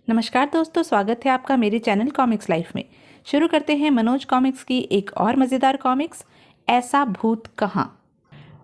नमस्कार दोस्तों, स्वागत है आपका मेरे चैनल कॉमिक्स लाइफ में। शुरू करते हैं मनोज कॉमिक्स की एक और मज़ेदार कॉमिक्स, ऐसा भूत कहाँ।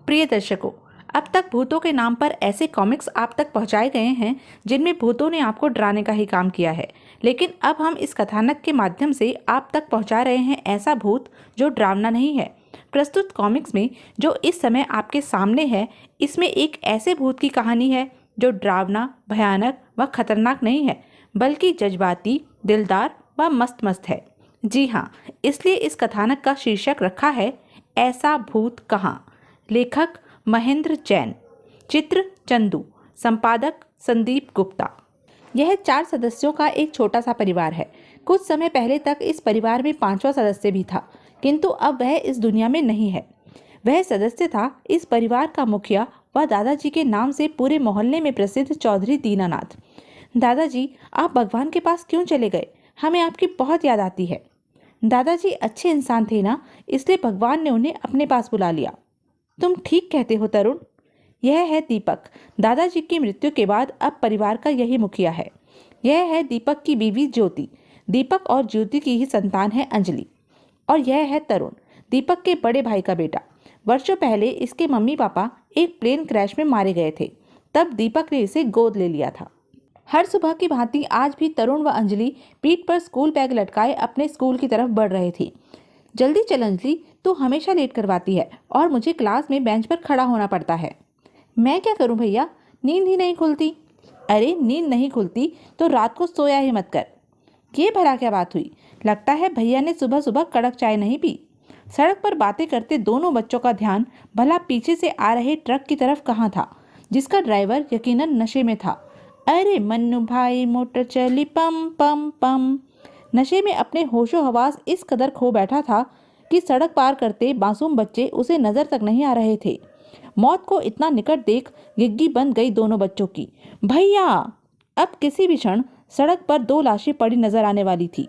प्रिय दर्शकों, अब तक भूतों के नाम पर ऐसे कॉमिक्स आप तक पहुंचाए गए हैं जिनमें भूतों ने आपको डराने का ही काम किया है, लेकिन अब हम इस कथानक के माध्यम से आप तक पहुंचा रहे हैं ऐसा भूत जो डरावना नहीं है। प्रस्तुत कॉमिक्स में जो इस समय आपके सामने है, इसमें एक ऐसे भूत की कहानी है जो डरावना, भयानक व खतरनाक नहीं है, बल्कि जज्बाती, दिलदार व मस्त मस्त है। जी हाँ, इसलिए इस कथानक का शीर्षक रखा है ऐसा भूत कहाँ। लेखक महेंद्र जैन, चित्र चंदू, संपादक संदीप गुप्ता। यह 4 सदस्यों का एक छोटा सा परिवार है। कुछ समय पहले तक इस परिवार में 5वां सदस्य भी था, किंतु अब वह इस दुनिया में नहीं है। वह सदस्य था इस परिवार का मुखिया व दादाजी के नाम से पूरे मोहल्ले में प्रसिद्ध चौधरी दीनानाथ। दादाजी, आप भगवान के पास क्यों चले गए? हमें आपकी बहुत याद आती है। दादाजी अच्छे इंसान थे ना, इसलिए भगवान ने उन्हें अपने पास बुला लिया। तुम ठीक कहते हो तरुण। यह है दीपक, दादाजी की मृत्यु के बाद अब परिवार का यही मुखिया है। यह है दीपक की बीवी ज्योति। दीपक और ज्योति की ही संतान है अंजलि। और यह है तरुण, दीपक के बड़े भाई का बेटा। वर्षों पहले इसके मम्मी पापा एक प्लेन क्रैश में मारे गए थे, तब दीपक ने इसे गोद ले लिया था। हर सुबह की भांति आज भी तरुण व अंजलि पीठ पर स्कूल बैग लटकाए अपने स्कूल की तरफ बढ़ रहे थे। जल्दी चल अंजलि, तू हमेशा लेट करवाती है और मुझे क्लास में बेंच पर खड़ा होना पड़ता है। मैं क्या करूं भैया, नींद ही नहीं खुलती। अरे नींद नहीं खुलती तो रात को सोया ही मत कर। ये भला क्या बात हुई? लगता है भैया ने सुबह सुबह कड़क चाय नहीं पी। सड़क पर बातें करते दोनों बच्चों का ध्यान भला पीछे से आ रहे ट्रक की तरफ कहाँ था, जिसका ड्राइवर यकीनन नशे में था। अरे मन्नू भाई, मोटर चली पम पम पम। नशे में अपने होशो हवास इस कदर खो बैठा था कि सड़क पार करते मासूम बच्चे उसे नजर तक नहीं आ रहे थे। मौत को इतना निकट देख गिग्गी बंद गई दोनों बच्चों की। भैया! अब किसी भी क्षण सड़क पर 2 लाशें पड़ी नजर आने वाली थी।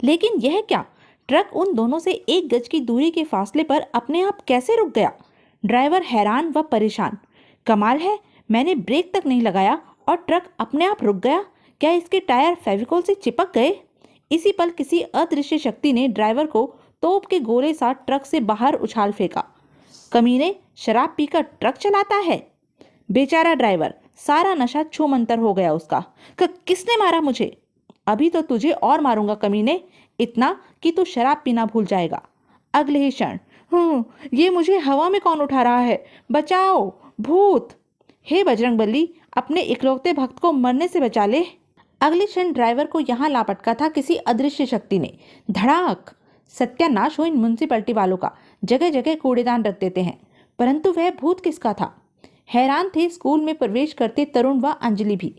लेकिन यह क्या? ट्रक उन दोनों से 1 गज की दूरी के फासले पर अपने आप कैसे रुक गया? ड्राइवर हैरान व परेशान। कमाल है, मैंने ब्रेक तक नहीं लगाया और ट्रक अपने आप रुक गया। क्या इसके टायर फेविकोल से चिपक गए? इसी पल किसी अदृश्य शक्ति ने ड्राइवर को तोप के गोले सा ट्रक से बाहर उछाल फेंका। कमीने, शराब पीकर ट्रक चलाता है? बेचारा ड्राइवर, सारा नशा छूमंतर हो गया उसका। किसने मारा मुझे? अभी तो तुझे और मारूंगा कमीने, इतना कि तू शराब पीना भूल जाएगा। अगले ही क्षण, ये मुझे हवा में कौन उठा रहा है? बचाओ, भूत! हे बजरंगबली, अपने इकलौते भक्त को मरने से बचा ले। अगले क्षण ड्राइवर को यहाँ लापटका था किसी अदृश्य शक्ति ने। धड़ाक! सत्यानाश हो इन म्युनिसिपैलिटी वालों का, जगह जगह कूड़ेदान रख देते हैं। परंतु वह भूत किसका था? हैरान थे स्कूल में प्रवेश करते तरुण व अंजलि भी।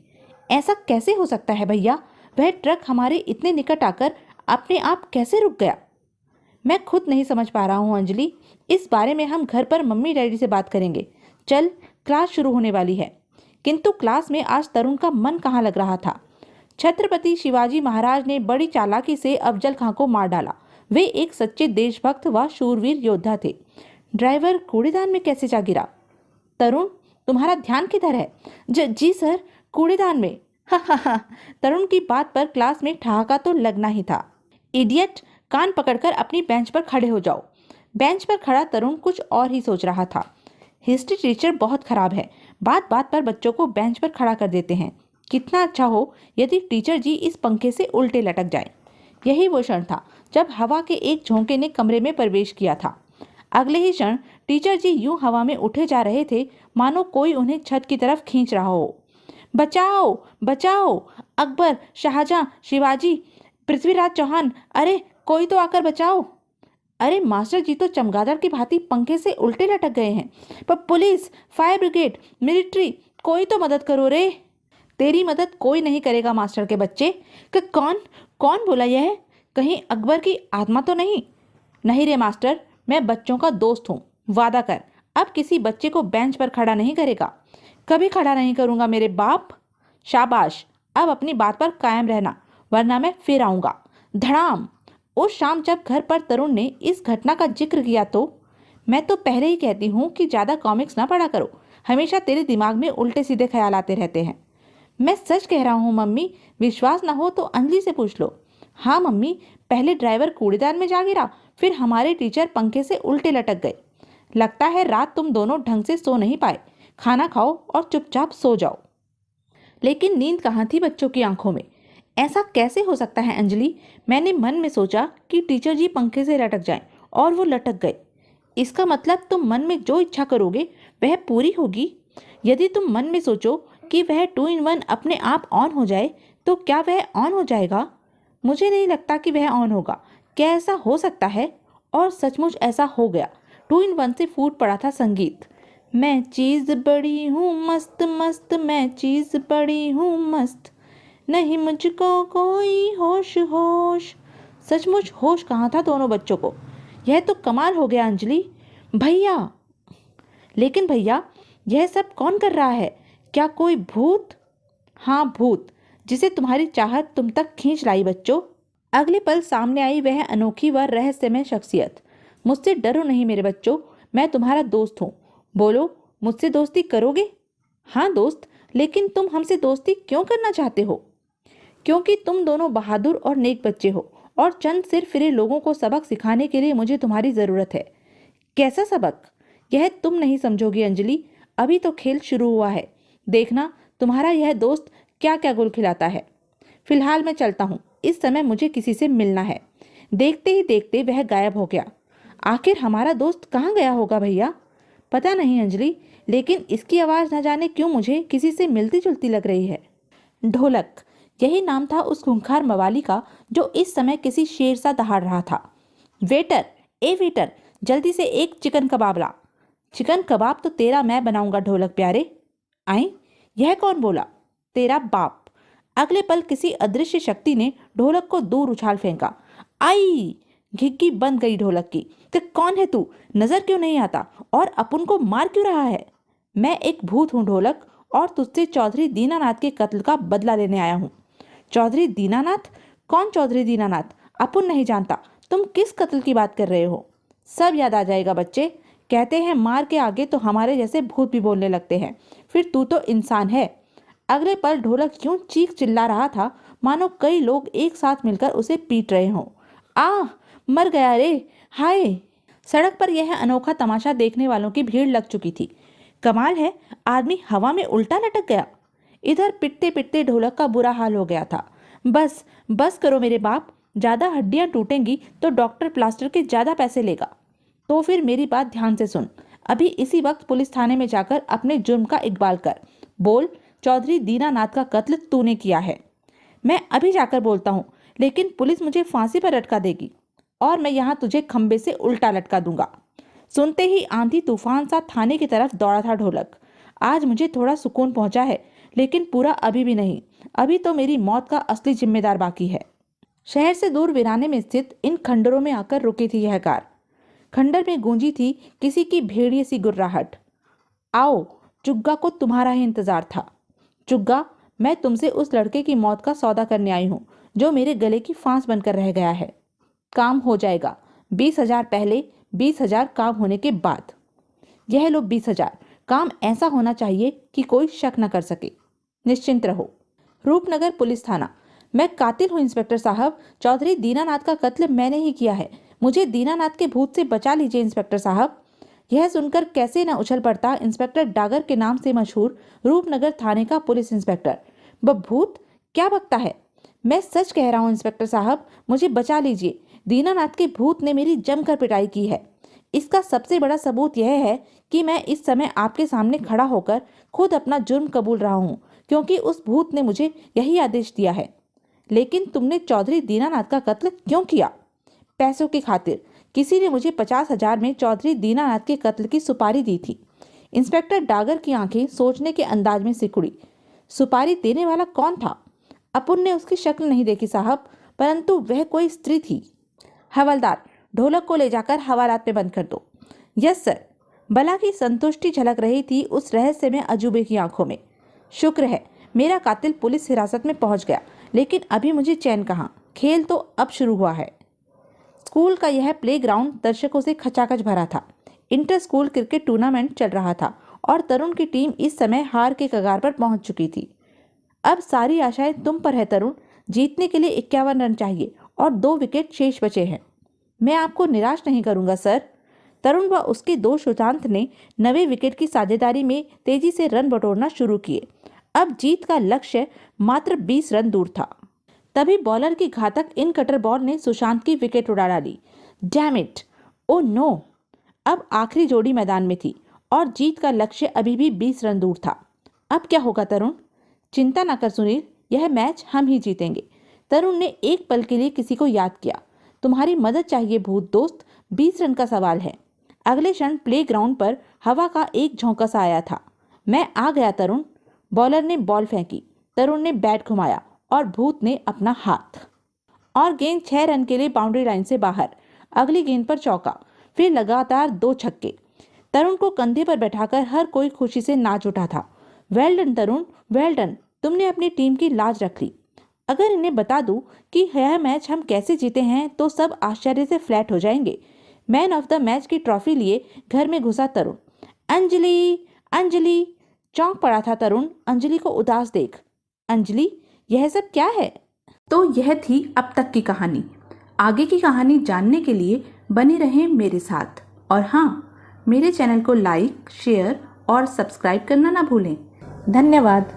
ऐसा कैसे हो सकता है भैया? वह ट्रक हमारे इतने निकट आकर अपने आप कैसे रुक गया? मैं खुद नहीं समझ पा रहा हूँ अंजलि। इस बारे में हम घर पर मम्मी डैडी से बात करेंगे। चल, क्लास शुरू होने वाली है। किंतु क्लास में आज तरुण का मन कहाँ लग रहा था। छत्रपति शिवाजी महाराज ने बड़ी चालाकी से अफजल खां को मार डाला। वे एक सच्चे देशभक्त व शूरवीर योद्धा थे। ड्राइवर कूड़ेदान में कैसे जा गिरा? तरुण, तुम्हारा ध्यान किधर है? जी सर, कूड़ेदान में। हा। तरुण की बात पर क्लास में ठहाका तो लगना ही था। इडियट, कान पकड़कर अपनी बेंच पर खड़े हो जाओ। बेंच पर खड़ा तरुण कुछ और ही सोच रहा था। हिस्ट्री टीचर बहुत खराब है, बात बात पर बच्चों को बेंच पर खड़ा कर देते हैं। कितना अच्छा हो यदि टीचर जी इस पंखे से उल्टे लटक जाए। यही वो क्षण था जब हवा के एक झोंके ने कमरे में प्रवेश किया था। अगले ही क्षण टीचर जी यूं हवा में उठे जा रहे थे मानो कोई उन्हें छत की तरफ खींच रहा हो। बचाओ, बचाओ! अकबर, शाहजहां, शिवाजी, पृथ्वीराज चौहान, अरे कोई तो आकर बचाओ! अरे मास्टर जी तो चमगादड़ की भांति पंखे से उल्टे लटक गए हैं। पर पुलिस, फायर ब्रिगेड, मिलिट्री, कोई तो मदद करो रे। तेरी मदद कोई नहीं करेगा मास्टर के बच्चे। कौन बोला यह? कहीं अकबर की आत्मा तो नहीं? नहीं रे मास्टर, मैं बच्चों का दोस्त हूँ। वादा कर, अब किसी बच्चे को बेंच पर खड़ा नहीं करेगा। कभी खड़ा नहीं करूंगा मेरे बाप। शाबाश, अब अपनी बात पर कायम रहना, वरना मैं फिर आऊंगा। धड़ाम! उस शाम जब घर पर तरुण ने इस घटना का जिक्र किया तो मैं तो पहले ही कहती हूँ कि ज्यादा कॉमिक्स ना पढ़ा करो, हमेशा तेरे दिमाग में उल्टे सीधे ख्याल आते रहते हैं। मैं सच कह रहा हूँ मम्मी, विश्वास ना हो तो अंजलि से पूछ लो। हाँ मम्मी, पहले ड्राइवर कूड़ेदान में जा गिरा, फिर हमारे टीचर पंखे से उल्टे लटक गए। लगता है रात तुम दोनों ढंग से सो नहीं पाए। खाना खाओ और चुपचाप सो जाओ। लेकिन नींद कहाँ थी बच्चों की आंखों में। ऐसा कैसे हो सकता है अंजलि? मैंने मन में सोचा कि टीचर जी पंखे से लटक जाएं और वो लटक गए। इसका मतलब तुम मन में जो इच्छा करोगे वह पूरी होगी। यदि तुम मन में सोचो कि वह 2 in 1 अपने आप ऑन हो जाए तो क्या वह ऑन हो जाएगा? मुझे नहीं लगता कि वह ऑन होगा। क्या ऐसा हो सकता है? और सचमुच ऐसा हो गया। 2 in 1 से फूट पड़ा था संगीत। मैं चीज़ बड़ी हूँ मस्त मस्त, मैं चीज़ बड़ी हूँ मस्त, नहीं मुझको कोई होश होश। सचमुच होश कहाँ था दोनों बच्चों को। यह तो कमाल हो गया अंजलि। भैया, लेकिन भैया यह सब कौन कर रहा है? क्या कोई भूत? हाँ भूत, जिसे तुम्हारी चाहत तुम तक खींच लाई बच्चों। अगले पल सामने आई वह अनोखी व रहस्यमय शख्सियत। मुझसे डरो नहीं मेरे बच्चों, मैं तुम्हारा दोस्त हूँ। बोलो, मुझसे दोस्ती करोगे? हाँ दोस्त, लेकिन तुम हमसे दोस्ती क्यों करना चाहते हो? क्योंकि तुम दोनों बहादुर और नेक बच्चे हो और चंद सिर फिरे लोगों को सबक सिखाने के लिए मुझे तुम्हारी ज़रूरत है। कैसा सबक? यह तुम नहीं समझोगी अंजलि, अभी तो खेल शुरू हुआ है। देखना तुम्हारा यह दोस्त क्या क्या गुल खिलाता है। फिलहाल मैं चलता हूँ, इस समय मुझे किसी से मिलना है। देखते ही देखते वह गायब हो गया। आखिर हमारा दोस्त कहाँ गया होगा भैया? पता नहीं अंजलि, लेकिन इसकी आवाज़ न जाने क्यों मुझे किसी से मिलती जुलती लग रही है। ढोलक, यही नाम था उस खूंखार मवाली का जो इस समय किसी शेर सा दहाड़ रहा था। वेटर, ए वेटर, जल्दी से एक चिकन कबाब ला। चिकन कबाब तो तेरा मैं बनाऊंगा ढोलक प्यारे। आई, यह कौन बोला? तेरा बाप। अगले पल किसी अदृश्य शक्ति ने ढोलक को दूर उछाल फेंका। आई, घिग्गी बंद गई ढोलक की। तो कौन है तू? नजर क्यों नहीं आता और अपन को मार क्यों रहा है? मैं एक भूत हूँ ढोलक, और तुझसे चौधरी दीनानाथ के कत्ल का बदला लेने आया हूँ। चौधरी दीनानाथ? कौन चौधरी दीनानाथ? अपन नहीं जानता। तुम किस कत्ल की बात कर रहे हो? सब याद आ जाएगा बच्चे। कहते हैं मार के आगे तो हमारे जैसे भूत भी बोलने लगते हैं। फिर तू तो इंसान है। अगले पल ढोलक यूं चीख चिल्ला रहा था मानो कई लोग एक साथ मिलकर उसे पीट रहे हों। आह, मर गया रे, हाय। सड़क पर यह अनोखा तमाशा देखने वालों की भीड़ लग चुकी थी। कमाल है, आदमी हवा में उल्टा लटक गया। इधर पिटते पिटते ढोलक का बुरा हाल हो गया था। बस बस करो मेरे बाप, ज़्यादा हड्डियां टूटेंगी तो डॉक्टर प्लास्टर के ज़्यादा पैसे लेगा। तो फिर मेरी बात ध्यान से सुन। अभी इसी वक्त पुलिस थाने में जाकर अपने जुर्म का इकबाल कर। बोल, चौधरी दीनानाथ का कत्ल तूने किया है। मैं अभी जाकर बोलता हूँ, लेकिन पुलिस मुझे फांसी पर लटका देगी और मैं यहाँ तुझे खंबे से उल्टा लटका दूंगा। सुनते ही आंधी तूफान सा थाने की तरफ दौड़ा था ढोलक। आज मुझे थोड़ा सुकून पहुंचा है, लेकिन पूरा अभी भी नहीं। अभी तो मेरी मौत का असली जिम्मेदार बाकी है। शहर से दूर वीराने में स्थित इन खंडरों में आकर रुकी थी यह कार। खंडर में गूंजी थी किसी की भेड़िए सी गुर्राहट। आओ, चुग्गा को तुम्हारा ही इंतजार था। चुग्गा, मैं तुमसे उस लड़के की मौत का सौदा करने आई हूँ जो मेरे गले की फांस बनकर रह गया है। काम हो जाएगा। 20,000 पहले, 20,000 काम होने के बाद। यह लो 20,000। काम ऐसा होना चाहिए कि कोई शक न कर सके। निश्चिंत रहो। रूपनगर पुलिस थाना। मैं कातिल हूँ इंस्पेक्टर साहब। चौधरी दीनानाथ का कत्ल मैंने ही किया है। मुझे दीनानाथ के भूत से बचा लीजिए इंस्पेक्टर साहब। यह सुनकर कैसे न उछल पड़ता इंस्पेक्टर डागर के नाम से मशहूर रूपनगर थाने का पुलिस इंस्पेक्टर। भूत? क्या बकता है? मैं सच कह रहा हूँ इंस्पेक्टर साहब, मुझे बचा लीजिए। दीनानाथ के भूत ने मेरी जमकर पिटाई की है। इसका सबसे बड़ा सबूत यह है कि मैं इस समय आपके सामने खड़ा होकर खुद अपना जुर्म कबूल रहा हूँ, क्योंकि उस भूत ने मुझे यही आदेश दिया है। लेकिन तुमने चौधरी दीनानाथ का कत्ल क्यों किया? पैसों की खातिर। किसी ने मुझे 50,000 में चौधरी दीनानाथ के कत्ल की सुपारी दी थी। इंस्पेक्टर डागर की आंखें सोचने के अंदाज में सिकुड़ी। सुपारी देने वाला कौन था? अपुन ने उसकी शक्ल नहीं देखी साहब, परंतु वह कोई स्त्री थी। हवलदार, ढोलक को ले जाकर हवालात में बंद कर दो। Yes sir. बला की संतुष्टि झलक रही थी उस रहस्य में अजूबे की आंखों में। शुक्र है मेरा कातिल पुलिस हिरासत में पहुंच गया, लेकिन अभी मुझे चैन कहाँ। खेल तो अब शुरू हुआ है। स्कूल का यह प्लेग्राउंड दर्शकों से खचाखच भरा था। इंटर स्कूल क्रिकेट टूर्नामेंट चल रहा था और तरुण की टीम इस समय हार के कगार पर पहुंच चुकी थी। अब सारी आशाएं तुम पर है तरुण। जीतने के लिए 51 रन चाहिए और 2 विकेट शेष बचे हैं। मैं आपको निराश नहीं करूंगा सर। तरुण व उसके दोस्त सुशांत ने 9वें विकेट की साझेदारी में तेजी से रन बटोरना शुरू किए। अब जीत का लक्ष्य मात्र 20 रन दूर था। तभी बॉलर की घातक इन कटर बॉल ने सुशांत की विकेट उड़ा डाली। Damn it! Oh no! अब आखिरी जोड़ी मैदान में थी और जीत का लक्ष्य अभी भी 20 रन दूर था। अब क्या होगा तरुण? चिंता न कर सुनील, यह मैच हम ही जीतेंगे। तरुण ने एक पल के लिए किसी को याद किया। तुम्हारी मदद चाहिए भूत दोस्त, 20 रन का सवाल है। अगले क्षण प्लेग्राउंड पर हवा का एक झोंका सा आया था। मैं आ गया तरुण। बॉलर ने बॉल फेंकी, तरुण ने बैट घुमाया और भूत ने अपना हाथ, और गेंद 6 रन के लिए बाउंड्री लाइन से बाहर। अगली गेंद पर चौका, फिर लगातार 2 छक्के। तरुण को कंधे पर बैठाकर हर कोई खुशी से नाच उठा था। वेल डन तरुण, वेल डन, तुमने अपनी टीम की लाज रख ली। अगर इन्हें बता दूं कि यह मैच हम कैसे जीते हैं तो सब आश्चर्य से फ्लैट हो जाएंगे। मैन ऑफ द मैच की ट्रॉफी लिए घर में घुसा तरुण। अंजलि, अंजलि! चौंक पड़ा था तरुण अंजलि को उदास देख। अंजलि, यह सब क्या है? तो यह थी अब तक की कहानी। आगे की कहानी जानने के लिए बने रहें मेरे साथ। और हाँ, मेरे चैनल को लाइक, शेयर और सब्सक्राइब करना ना भूलें। धन्यवाद।